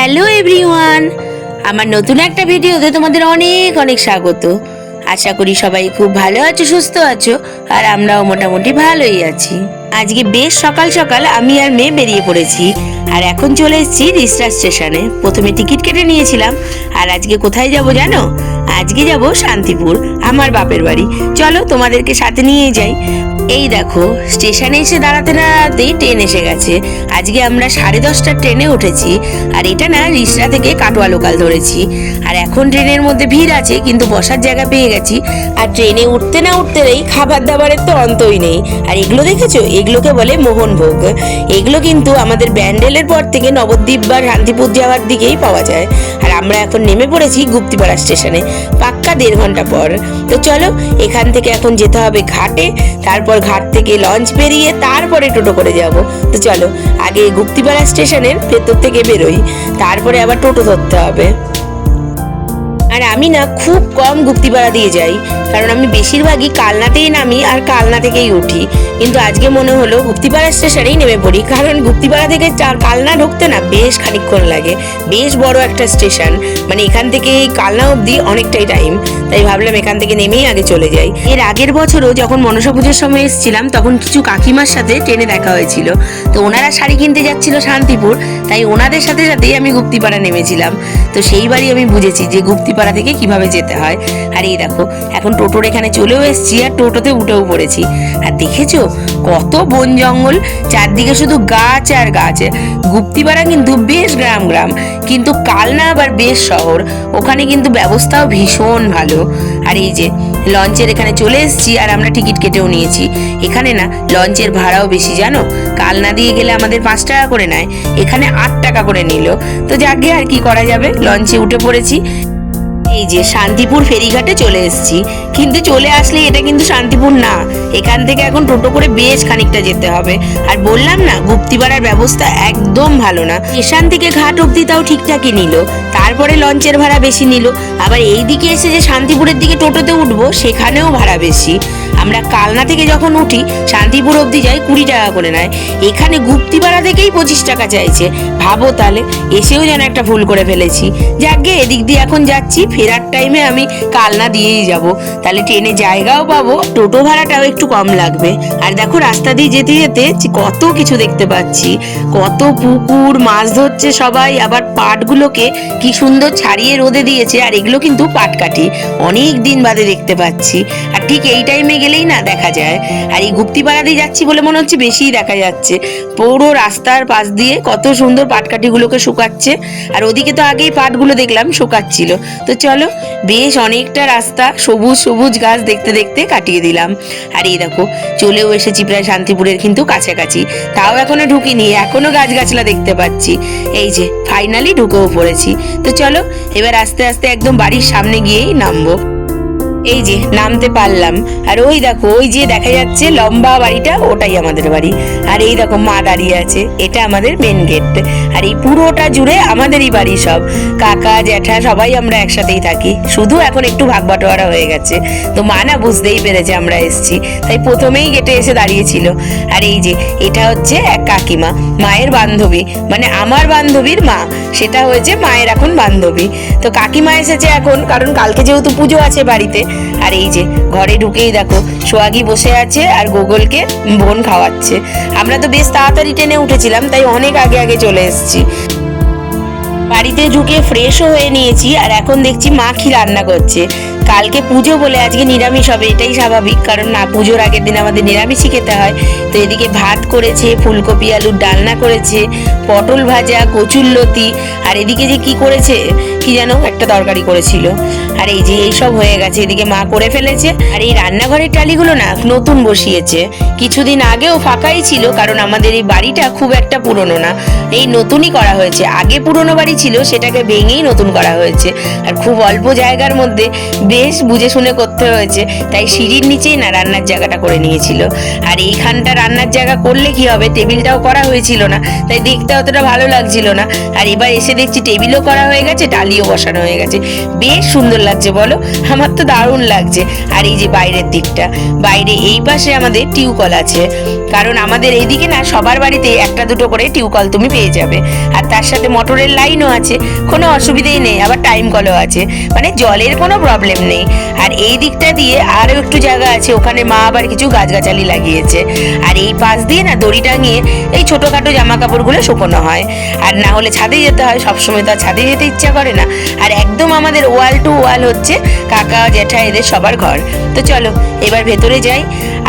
Hello everyone, আমার নতুন একটা ভিডিওতে তোমাদের অনেক অনেক স্বাগত। আশা করি সবাই খুব ভালো আছো, সুস্থ আছো, আর আমরাও মোটামুটি ভালোই আছি। আজকে বেশ সকাল সকাল আমি আর মেয়ে বেরিয়ে পড়েছি, আর এখন চলে এসেছি রিষড়া স্টেশনে। প্রথমে টিকিট কেটে নিয়েছিলাম, আর আজকে কোথায় যাব জানো? আজকে যাব শান্তিপুর, আমার বাপের বাড়ি। চলো তোমাদেরকে সাথে নিয়ে যাই। এই দেখো, স্টেশনে এসে দাঁড়াতে দাঁড়াতেই ট্রেন এসে গেছে। আজকে আমরা 10:30টার ট্রেনে উঠেছি, আর এটা না রিষড়া থেকে কাটোয়া লোকাল ধরেছি। আর এখন ট্রেনের মধ্যে ভিড় আছে, কিন্তু বসার জায়গা পেয়ে গেছি। আর ট্রেনে উঠতে না উঠতেই খাবার দাবারের তো অন্তই নেই। আর এগুলো দেখেছো, এগুলোকে বলে মোহনভোগ। এগুলো কিন্তু আমাদের ব্যান্ডেলের পর থেকে নবদ্বীপ বা শান্তিপুর যাওয়ার দিকেই পাওয়া যায়। আর আমরা এখন নেমে পড়েছি গুপ্তিপাড়া স্টেশনে, পাক্কা 1.5 ঘন্টা পর। তো চলো, এখান থেকে এখন যেতে হবে ঘাটে, তারপর ঘাট থেকে লঞ্চ বেরিয়ে তারপরে টোটো করে যাব। তো চলো আগে গুপ্তিপাড়া স্টেশনের ভেতর থেকে বেরোই, তারপরে আবার টোটো ধরতে হবে। আর আমি না খুব কম গুপ্তিপাড়া দিয়ে যাই, কারণ আমি বেশিরভাগই কালনাতেই নামি আর কালনা থেকেই উঠি। কিন্তু আজকে মনে হলো গুপ্তিপাড়া স্টেশনেই নেমে পড়ি, কারণ গুপ্তিপাড়া থেকে কালনা ঢুকতে না বেশ খানিকক্ষণ লাগে। বেশ বড় একটা স্টেশন, মানে এখান থেকে কালনা অবধি অনেকটাই টাইম। তাই ভাবলাম এখান থেকে নেমেই আগে চলে যাই। এর আগের বছরও যখন মনসা পুজোর সময় এসেছিলাম, তখন কিছু কাকিমার সাথে ট্রেনে দেখা হয়েছিল। তো ওনারা শাড়ি কিনতে যাচ্ছিল শান্তিপুর, তাই ওনাদের সাথে সাথেই আমি গুপ্তিপাড়া নেমেছিলাম। তো সেইবারই আমি বুঝেছি যে গুপ্তিপাড়া থেকে কিভাবে যেতে হয়। আর এই দেখো, এখন টোটোর এখানে চলেও এসেছি, আর টোটোতে উঠেও পড়েছি। আর দেখেছো কত বন জঙ্গল, চারদিকে শুধু গাছ আর গাছ। গুপ্তিপাড়া কিন্তু বেশ গ্রাম গ্রাম, কিন্তু কালনা আবার বেশ শহর। ওখানে কিন্তু ব্যবস্থাও ভীষণ ভালো। আর এই যে লঞ্চের এখানে চলে এসেছি, আর আমরা টিকিট কেটেও নিয়েছি। এখানে না লঞ্চের ভাড়াও বেশি জানো। কালনা দিয়ে গেলে আমাদের 5 টাকা করে নেয়, এখানে 8 টাকা করে নিল। তো যাকে আর কি করা যাবে, লঞ্চে উঠে পড়েছি। এই যে শান্তিপুর ফেরিঘাটে চলে এসেছি, কিন্তু চলে আসলে এটা কিন্তু শান্তিপুর না। এখান থেকে এখন টোটো করে বেশ খানিকটা যেতে হবে। আর বললাম না, গুপ্তিপাড়ার ব্যবস্থা একদম ভালো না। স্টেশন থেকে ঘাট অব্দি তাও ঠিকঠাকই নিল, তারপরে লঞ্চের ভাড়া বেশি নিল। আবার এই দিকে এসে যে শান্তিপুরের দিকে টোটোতে উঠবো, সেখানেও ভাড়া বেশি। আমরা কালনা থেকে যখন উঠি শান্তিপুর অব্দি যাই 20 টাকা করে নেয়, এখানে গুপ্তিপাড়া থেকেই 25 টাকা চাইছে। ভাবো তাহলে, এসেও যেন একটা ভুল করে ফেলেছি। যাকে এদিক দিয়ে এখন যাচ্ছি, ফেরার টাইমে আমি কালনা দিয়েই যাব, তাহলে ট্রেনে জায়গাও পাবো, টোটো ভাড়াটাও একটু কম লাগবে। আর দেখো, রাস্তা দিয়ে যেতে যেতে কত কিছু দেখতে পাচ্ছি, কত পুকুর, মাছ ধরছে সবাই। আবার পাটগুলোকে কি সুন্দর ছাড়িয়ে রোদে দিয়েছে, আর এগুলো কিন্তু পাটকাঠি, অনেক দিন বাদে দেখতে পাচ্ছি। আর ঠিক এই টাইমে গেলেই না দেখা যায়। আর এই গুপ্তিপাড়া দিয়ে যাচ্ছি বলে মনে হচ্ছে বেশিই দেখা যাচ্ছে। পুরো রাস্তার পাশ দিয়ে কত সুন্দর পাটকাঠিগুলোকে শুকাচ্ছে, আর ওদিকে তো আগেই পাটগুলো দেখলাম শুকাচ্ছিল। তো চলো, বেশ অনেকটা রাস্তা সবুজ সবুজ গাছ দেখতে দেখতে কাটিয়ে দিলাম। আর এই দেখো, চলেও এসেছি প্রায় শান্তিপুরের কিন্তু কাছাকাছি। তাও এখনো ঢুকিনি, এখনো গাছগাছলা দেখতে পাচ্ছি। এই যে ফাইনালি ঢুকেও পড়েছি। তো চলো এবার আস্তে আস্তে একদম বাড়ির সামনে গিয়েই নামবো। এই যে নামতে পারলাম, আর ওই দেখো, ওই যে দেখা যাচ্ছে লম্বা বাড়িটা, ওটাই আমাদের বাড়ি। আর এই দেখো মা দাঁড়িয়ে আছে, এটা আমাদের মেন গেট। আর এই পুরোটা জুড়ে আমাদেরই বাড়ি, সব কাকা জ্যাঠা সবাই আমরা একসাথেই থাকি। শুধু এখন একটু ভাগ বাটোয়ারা হয়ে গেছে। তো মা না বুঝতেই পেরেছে আমরা এসেছি, তাই প্রথমেই গেটে এসে দাঁড়িয়েছিল। আর এই যে এটা হচ্ছে এক কাকিমা, মায়ের বান্ধবী, মানে আমার বান্ধবীর মা, সেটা হয়েছে মায়ের এখন বান্ধবী। তো কাকিমা এসেছে এখন, কারণ কালকে যেহেতু পুজো আছে বাড়িতে। আর এই যে ঘরে ঢুকেই দেখো সোহাগী বসে আছে আর গোগলকে বোন খাওয়াচ্ছে। আমরা তো বেশ তাড়াতাড়ি ট্রেনে উঠেছিলাম, তাই অনেক আগে আগে চলে এসেছি। বাড়িতে ঢুকে ফ্রেশও হয়ে নিয়েছি, আর এখন দেখছি মা কি রান্না করছে। কালকে পুজো বলে আজকে নিরামিষ হবে, এটাই স্বাভাবিক, কারণ না পুজোর আগের দিন আমাদের নিরামিষই খেতে হয়। তো এদিকে ভাত করেছে, ফুলকপি আলুর ডালনা করেছে, পটল ভাজা, কচুরলতি, আর এদিকে যে কি করেছে, কি যেন একটা তরকারি করেছিল। আর এই যে এইসব হয়ে গেছে, এদিকে মা করে ফেলেছে। আর এই রান্নাঘরের টালিগুলো না নতুন বসিয়েছে, কিছুদিন আগেও ফাঁকাই ছিল, কারণ আমাদের এই বাড়িটা খুব একটা পুরনো না, এই নতুনই করা হয়েছে। আগে পুরনো বাড়ি ছিল, সেটাকে ভেঙেই নতুন করা হয়েছে। আর খুব অল্প জায়গার মধ্যে বেশ বুঝে শুনে করতে হয়েছে, তাই সিঁড়ির নিচেই না রান্নার জায়গাটা করে নিয়েছিল। আর এইখানটা রান্নার জায়গা করলে কি হবে, টেবিলটাও করা হয়েছিল না, তাই দেখতে অতটা ভালো লাগছিল না। আর এবার এসে দেখছি টেবিলও করা হয়ে গেছে, ডালিও বসানো হয়ে গেছে, বেশ সুন্দর লাগছে বলো, আমার তো দারুণ লাগছে। আর এই যে বাইরের দিকটা, বাইরে এই পাশে আমাদের টিউকল আছে, কারণ আমাদের এইদিকে না সবার বাড়িতে একটা দুটো করে টিউকল তুমি পেয়ে যাবে। আর তার সাথে মোটরের লাইনও আছে, কোনো অসুবিধেই নেই। আবার টাইম কলও আছে, মানে জলের কোনো প্রবলেম নেই। আর এই দিকটা দিয়ে আরও একটু জায়গা আছে, ওখানে মা আবার কিছু গাছগাছালি লাগিয়েছে। আর এই পাশ দিয়ে না দড়ি টাঙিয়ে এই ছোটোখাটো জামা কাপড়গুলো শুকোনো হয়, আর না হলে ছাদে যেতে হয়। সবসময় তো আর ছাদে যেতে ইচ্ছা করে না। আর একদম আমাদের ওয়াল টু ওয়াল হচ্ছে কাকা জ্যাঠা এদের সবার ঘর। তো চলো এবার ভেতরে যাই।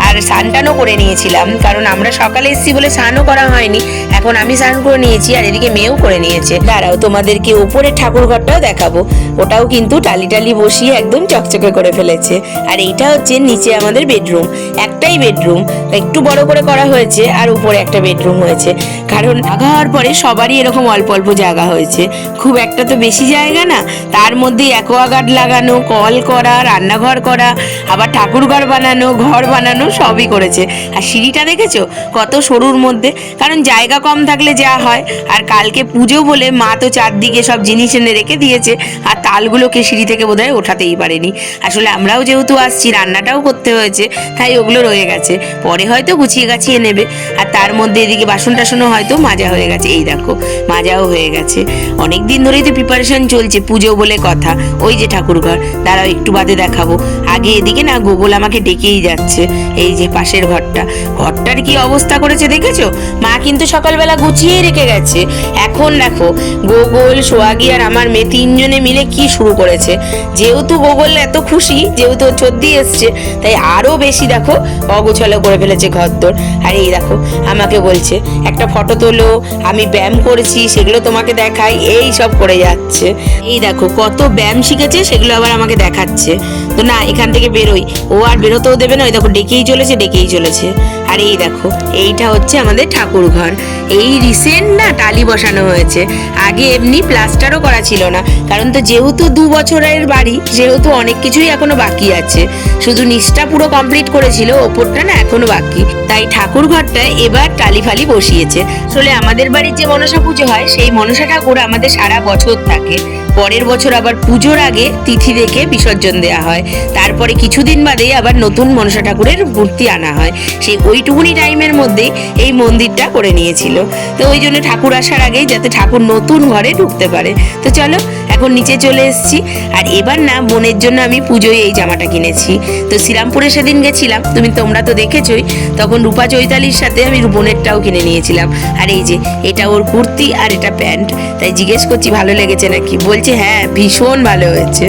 আর স্নানটানও করে নিয়েছিলাম, কারণ আমরা সকালে এসেছি বলে স্নানও করা হয়নি। এখন আমি স্নান করে নিয়েছি, আর এদিকে মেয়েও করে নিয়েছে। দাঁড়াও তোমাদেরকে উপরে ঠাকুর ঘরটাও দেখাবো, ওটাও কিন্তু টালি টালি বসিয়ে একদম চকচকে করে ফেলেছে। আর এইটা হচ্ছে নিচে আমাদের বেডরুম, একটাই বেডরুম, একটু বড় করে করা হয়েছে, আর উপরে একটা বেডরুম হয়েছে। কারণ আগা হওয়ার পরে সবারই এরকম অল্প অল্প জায়গা হয়েছে, খুব একটা তো বেশি জায়গা না। তার মধ্যে অ্যাকোয়াগার্ড লাগানো, কল করা, রান্নাঘর করা, আবার ঠাকুর ঘর বানানো, ঘর বানানো, সবই করেছে। আর সিঁড়িটা দেখেছো কত সরুর মধ্যে, কারণ জায়গা কম থাকলে যা হয়। আর কালকে পুজো বলে মা তো চারদিকে সব জিনিস এনে রেখে দিয়েছে, আর তালগুলোকে সিঁড়ি থেকে বোধহয় ওঠাতেই পারেনি। আসলে আমরাও যেহেতু আসছি, রান্নাটাও করতে হয়েছে, তাই ওগুলো রয়ে গেছে, পরে হয়তো গুছিয়ে গাছিয়ে নেবে। আর তার মধ্যে এদিকে বাসন টাসনও হয়তো মাজা হয়ে গেছে, এই দেখো মাজাও হয়ে গেছে। অনেক দিন ধরেই তো প্রিপারেশন চলছে পুজো বলে কথা। ওই যে ঠাকুর ঘর, দাঁড়াও একটু বাদে দেখাবো। আগে এদিকে না গোগল আমাকে ডেকেই যাচ্ছে, এই যে পাশের ঘরটা, ঘরটার কি অবস্থা করেছে দেখেছো? মা কিন্তু সকালবেলা গুছিয়েই রেখে গেছে। এখন দেখো গোগল, সোয়াগী আর আমার মেয়ে তিনজনে মিলে কি শুরু করেছে। যেহেতু গোগল এত খুশি, যেহেতু চোদ্দি এসছে, তাই আরো বেশি দেখো অগোছালো করে ফেলেছে ঘরদোর। আর এই দেখো আমাকে বলছে একটা ফটো তোলো, আমি ব্যায়াম করেছি সেগুলো তোমাকে দেখাই, এই সব করে যাচ্ছে। এই দেখো কত ব্যায়াম শিখেছে, সেগুলো আবার আমাকে দেখাচ্ছে। তো না, এখান থেকে বেরোই, ও আর বেরোতেও দেবে না। ওই দেখো ডেকেই চলেছে। আর এই দেখো এইটা হচ্ছে আমাদের ঠাকুর ঘর, এই রিসেন্ট না টালি বসানো হয়েছে, আগে এমনি প্লাস্টারও করা ছিল না। কারণ তো যেহেতু 2 বছরের বাড়ি, যেহেতু অনেক কিছুই এখনো বাকি আছে, শুধু নিচটা পুরো কমপ্লিট করেছিল, ওপরটা না এখনো বাকি। তাই ঠাকুর ঘরটা এবার টালি ফালি বসিয়েছে। আসলে আমাদের বাড়ির যে মনসা পুজো হয়, সেই মনসা ঠাকুর আমাদের সারা বছর থাকে। পরের বছর আবার পুজোর আগে তিথি দেখে বিসর্জন দেওয়া হয়, তারপরে কিছুদিন বাদে আবার নতুন মনসা ঠাকুরের মূর্তি আনা হয়। সেই ওইটুকুনি টাইমের মধ্যে এই মন্দিরটা করে নিয়েছিল। তো ওই জন্য ঠাকুর আসার আগেই যাতে ঠাকুর নতুন ঘরে ঢুকতে পারে। তো চলো এখন নিচে চলে এসেছি। আর এবার না বোনের জন্য আমি পুজোয় এই জামাটা কিনেছি। তো শ্রীরামপুরে সেদিন গেছিলাম, তোমরা তো দেখেছোই, তখন রূপা চৈতালির সাথে আমি বোনেরটাও কিনে নিয়েছিলাম। আর এই যে এটা ওর কুর্তি আর এটা প্যান্ট। তাই জিজ্ঞেস করছি ভালো লেগেছে নাকি, বলছে হ্যাঁ ভীষণ ভালো হয়েছে।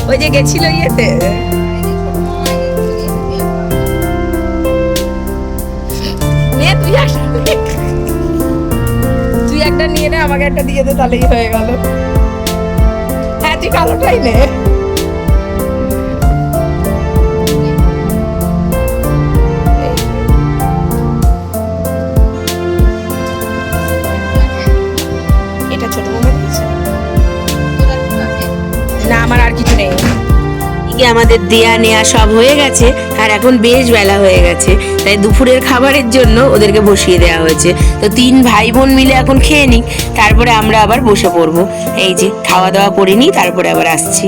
ওই যে গেছিল ইয়েতে, তুই একটা নিয়ে নে, আমাকে একটা দিয়ে দে, তাহলেই হয়ে গেল। হ্যাঁ তুই কালোটাই নে। এটা ছোট মোমো দিয়েছে না, আমার আর কিছু নেই। আমাদের দেয়া নেয়া সব হয়ে গেছে, আর এখন বেশ বেলা হয়ে গেছে, তাই দুপুরের খাবারের জন্য ওদেরকে বসিয়ে দেওয়া হয়েছে। তো 3 ভাই বোন মিলে এখন খেয়ে নিই, তারপরে আমরা আবার বসে পড়বো। এই যে খাওয়া দাওয়া করে নিই, তারপরে আবার আসছি।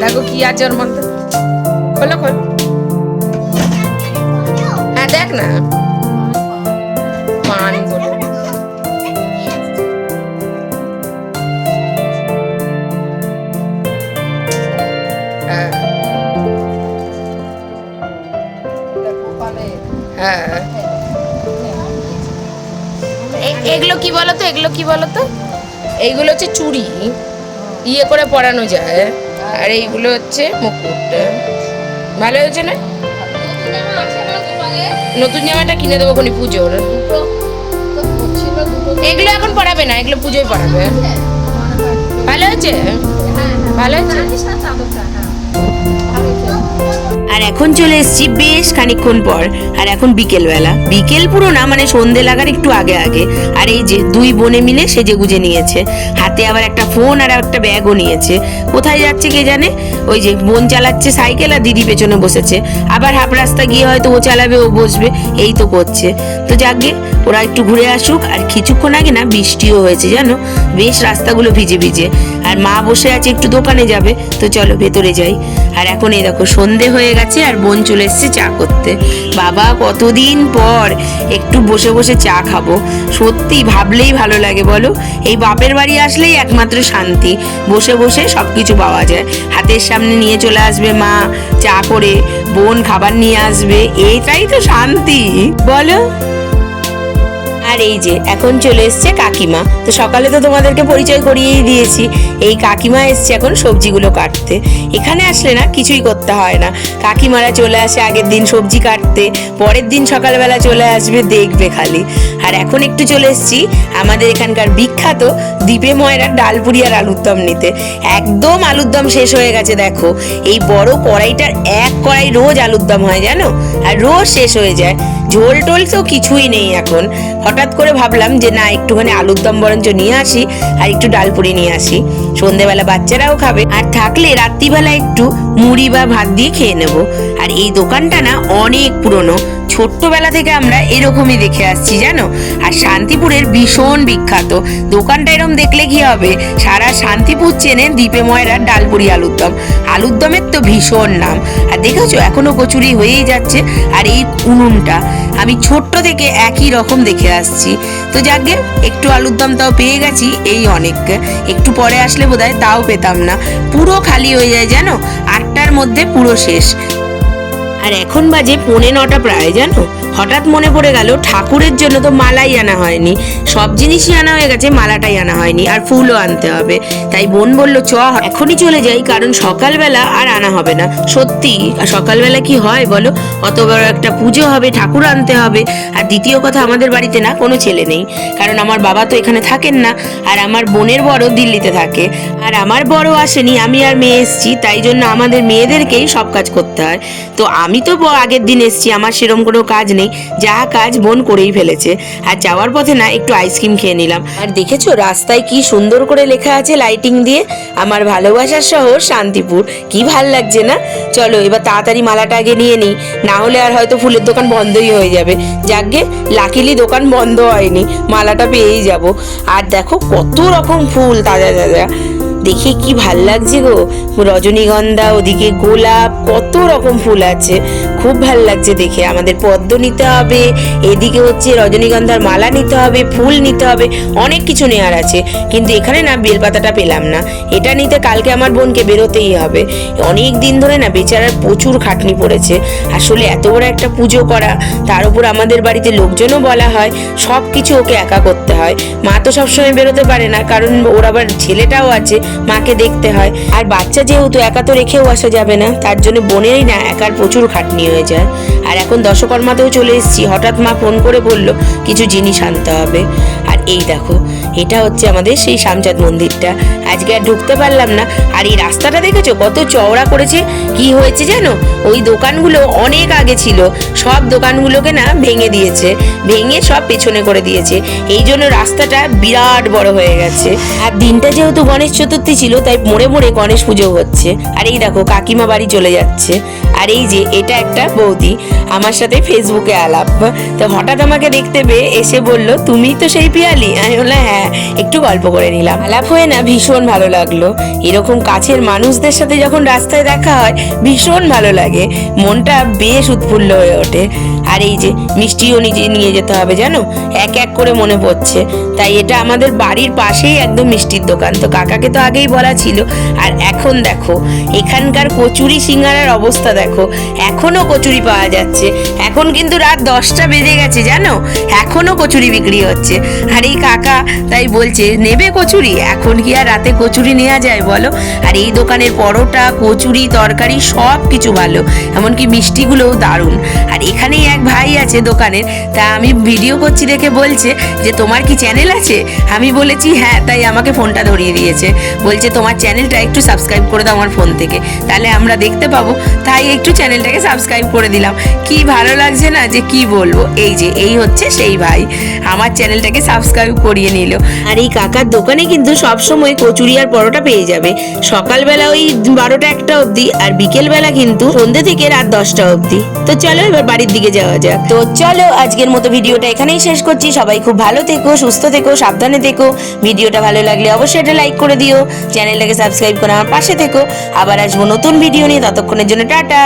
দেখো কি আছে ওর মধ্যে, খোলো। হ্যাঁ দেখ না, পান বলো। হ্যাঁ এগুলো কি বলতো, এইগুলো হচ্ছে চুড়ি, ইয়ে করে পরানো যায়। আর এইগুলো হচ্ছে মুকুট। ভালো হয়েছে না? নতুন জামাটা কিনে দেবো কোনি পুজোর। এগুলো এখন পরাবে না, এগুলো পুজোয় পরাবে। ভালো হয়েছে, ভালো হয়েছে। আর এখন চলে এসেছি বেশ খানিকক্ষণ পর। আর এখন বিকেলবেলা, বিকেল পুরো না, মানে সন্ধে লাগার একটু আগে আগে। আর এই যে দুই বোনে মিলে সেজে গুজে নিয়েছে, হাতে আবার একটা ফোন আর একটা ব্যাগও নিয়েছে। কোথায় যাচ্ছে কে জানে। ওই যে বোন চালাচ্ছে সাইকেল আর দিদি পেছনে বসেছে, আবার হাফ রাস্তা গিয়ে হয়তো ও চালাবে ও বসবে, এই তো করছে। তো যাকগে, ওরা একটু ঘুরে আসুক। আর কিছুক্ষণ আগে না বৃষ্টিও হয়েছে জানো, বেশ রাস্তাগুলো ভিজে ভিজে। আর মা বসে আছে, একটু দোকানে যাবে, তো চলো ভেতরে যাই। আর এখন এই দেখো সন্ধে হয়ে গেছে আর বোন চলে এসছে চা করতে। বাবা কতদিন পর একটু বসে বসে চা খাবো, সত্যি ভাবলেই ভালো লাগে বলো। এই বাপের বাড়ি আসলেই একমাত্র শান্তি, বসে বসে সবকিছু পাওয়া যায়, হাতের সামনে নিয়ে চলে আসবে মা চা করে, বোন খাবার নিয়ে আসবে, এইটাই তো শান্তি বলো। আর এই যে এখন চলে এসছে কাকিমা। তো সকালে তো তোমাদেরকে পরিচয় করিয়েই দিয়েছি, এই কাকিমা এসছে এখন সবজিগুলো কাটতে। এখানে আসলে না কিছুই করতে হয় না, কাকিমারা চলে আসে আগের দিন সবজি কাটতে, পরের দিন সকালবেলা চলে আসবে দেখবে খালি। আর এখন একটু চলে এসছি আমাদের এখানকার বিখ্যাত দীপে ময়রার ডালপুরি আর আলুর দম নিতে। একদম আলুর দম শেষ হয়ে গেছে, দেখো এই বড় কড়াইটার এক কড়াই রোজ আলুর দম হয় জানো, আর রোজ শেষ হয়ে যায়। ঝোল টোল তো কিছুই নেই এখন। হঠাৎ করে ভাবলাম যে না, একটুখানি আলুর দম বরঞ্চ নিয়ে আসি আর একটু ডালপুরি নিয়ে আসি, সন্ধেবেলা বাচ্চারাও খাবে, আর থাকলে রাত্রিবেলা একটু মুড়ি বা ভাত দিয়ে খেয়ে নেব। আর এই দোকানটা না অনেক পুরনো, ছোট্টবেলা থেকে আমরা এরকমই দেখে আসছি জানো। আর শান্তিপুরের ভীষণ বিখ্যাত দোকানটা, এরকম দেখলে কি হবে, সারা শান্তিপুর চেনে দীপে ময়রার ডালপুরি আলুর দম। আলুর দমের তো ভীষণ নাম। আর দেখেছো এখনো কচুরি হয়েই যাচ্ছে। আর এই উনুনটা আমি ছোট্ট থেকে একই রকম দেখে আসছি। তো যাকে একটু আলুর দম তাও পেয়ে গেছি, এই অনেক। একটু পরে আসলে বোধহয় তাও পেতাম না, পুরো খালি হয়ে যায় জানো, 8টার মধ্যে পুরো শেষ। আর এখন বাজে 8:45 প্রায় জানো। হঠাৎ মনে পড়ে গেল ঠাকুরের জন্য তো মালাই আনা হয়নি, সব জিনিসই আনা হয়ে গেছে, মালাটাই আনা হয়নি, আর ফুলও আনতে হবে। তাই বোন বললো চ এখনই চলে যাই, কারণ সকালবেলা আর আনা হবে না। সত্যি সকালবেলা কি হয় বলো, অত বড় একটা পুজো হবে, ঠাকুর আনতে হবে। আর দ্বিতীয় কথা, আমাদের বাড়িতে না কোনো ছেলে নেই, কারণ আমার বাবা তো এখানে থাকেন না, আর আমার বোনের বড় দিল্লিতে থাকে, আর আমার বড় আসেনি, আমি আর মেয়ে এসছি, তাই জন্য আমাদের মেয়েদেরকেই সব কাজ করতে হয়। তো আমি তো আগের দিন এসছি, আমার সেরকম কোনো কাজ নেই, যা কাজ বোন করেই ফেলেছে। আর যাওয়ার পথে না একটু আইসক্রিম খেয়ে নিলাম। আর দেখেছো রাস্তায় কি সুন্দর করে লেখা আছে লাইটিং দিয়ে, আমার ভালোবাসার শহর শান্তিপুর, কি ভাল লাগছে না। চলো এবার তাড়াতাড়ি মালাটা আগে নিয়ে নিই, না হলে আর হয়তো ফুলের দোকান বন্ধই হয়ে যাবে। যাকগে লাকিলি দোকান বন্ধ হয়নি, মালাটা পেয়েই যাব। আর দেখো কত রকম ফুল, তাজা তাজা, দেখে কি ভাল লাগছে গো, রজনীগন্ধা, ওদিকে গোলাপ, কত রকম ফুল আছে, খুব ভাল লাগছে দেখে। আমাদের পদ্ম নিতে হবে, এদিকে হচ্ছে রজনীগন্ধার মালা নিতে হবে, ফুল নিতে হবে, অনেক কিছু নেওয়ার আছে। কিন্তু এখানে না বেলপাতাটা পেলাম না, এটা নিতে কালকে আমার বোনকে বেরোতেই হবে। অনেক দিন ধরে না বেচারার প্রচুর খাটনি পড়েছে, আসলে এত বড় একটা পুজো করা, তার উপর আমাদের বাড়িতে লোকজনও বলা হয়, সব কিছু ওকে একা করতে হয়। মা তো সবসময় বেরোতে পারে না, কারণ ওর আবার ছেলেটাও আছে, মাকে দেখতে হয়। আর বাচ্চা যেহেতু একা তো রেখেও আসা যাবে না, তার জন্য বোনেরই না একার প্রচুর খাটনি হয়ে যায়। আর এখন দশকর্মাতেও চলে এসেছি, হঠাৎ মা ফোন করে বলল কিছু জিনিস আনতে হবে। আর এই দেখো এটা হচ্ছে আমাদের সেই শ্যামচাঁদ মন্দিরটা, আজকে আর ঢুকতে পারলাম না। আর এই রাস্তাটা দেখেছো কত চওড়া করেছে, কি হয়েছে জানো, ওই দোকানগুলো অনেক আগে ছিল, সব দোকানগুলোকে না ভেঙে দিয়েছে, ভেঙে সব পেছনে করে দিয়েছে, এই জন্য রাস্তাটা বিরাট বড় হয়ে গেছে। আর দিনটা যেহেতু গণেশ চতুর্থী ছিল, তাই মোড়ে মোড়ে গণেশ পুজো হচ্ছে। আর এই দেখো কাকিমা বাড়ি চলে যাচ্ছে। আর এই যে এটা একটা বৌদি, আমার সাথে ফেসবুকে আলাপ, তো হঠাৎ আমাকে দেখতে পেয়ে এসে বলল তুমি তো সেই পিয়ালি। আমি বললাম হ্যাঁ, একটু গল্প করে নিলাম। আলাপ হয়ে না ভীষণ ভালো লাগলো, এরকম কাছের মানুষদের সাথে যখন রাস্তায় দেখা হয় ভীষণ ভালো লাগে, মনটা বেশ উৎফুল্ল হয়ে ওঠে। আর এই যে মিষ্টিও নিজে নিয়ে যেতে হবে জানো, এক এক করে মনে পড়ছে। তাই এটা আমাদের বাড়ির পাশেই একদম মিষ্টির দোকান, তো কাকাকে তো আগেই বলা ছিল। আর এখন দেখো এখানকার কচুরি সিঙ্গারার অবস্থা দেখো, এখনো কচুরি পাওয়া যাচ্ছে, এখন এখন কিন্তু রাত 10টা বেজে গেছে জানো, এখনো কচুরি বিক্রি হচ্ছে। আর এই কাকা তাই বলছে নেবে কচুরি, এখন কি আর রাতে কচুরি নেওয়া যায় বলো। আর এই দোকানের পরোটা, কচুরি, তরকারি সব কিছু ভালো, এমনকি মিষ্টিগুলোও দারুণ। আর এখানেই এক ভাই আছে দোকানের, তা আমি ভিডিও করছি দেখে বলছে যে তোমার কি চ্যানেল আছে? আমি বলেছি হ্যাঁ, তাই আমাকে ফোনটা ধরিয়ে দিয়েছে। বলছে তোমার চ্যানেলটা একটু সাবস্ক্রাইব করে দাও আমার ফোন থেকে, তাহলে আমরা দেখতে পাবো। তাই একটু চ্যানেলটাকে সাবস্ক্রাইব করে দিলাম। কি ভালো লাগছে না যে কি বলবো। এই হচ্ছে সেই ভাই, আমার চ্যানেলটাকে সাবস্ক্রাইব করিয়ে নিল। আর এই কাকার দোকানে কিন্তু সবসময় কচুরি আর পরোটা পেয়ে যাবে, সকালবেলা ওই 12টা-1টা অবধি, আর বিকেলবেলা কিন্তু সন্ধ্যে থেকে রাত 10টা অবধি। তো চলো এবার বাড়ির দিকে যাওয়া যাক। তো চলো আজকের মতো ভিডিওটা এখানেই শেষ করছি। সবাই খুব ভালো থেকো, সুস্থ থেকো, সাবধানে থেকো। ভিডিওটা ভালো লাগলে অবশ্যই এটা লাইক করে দিও, চ্যানেলটাকে সাবস্ক্রাইব করে আমার পাশে থেকো। আবার আসবো নতুন ভিডিও নিয়ে, ততক্ষণের জন্য টাটা।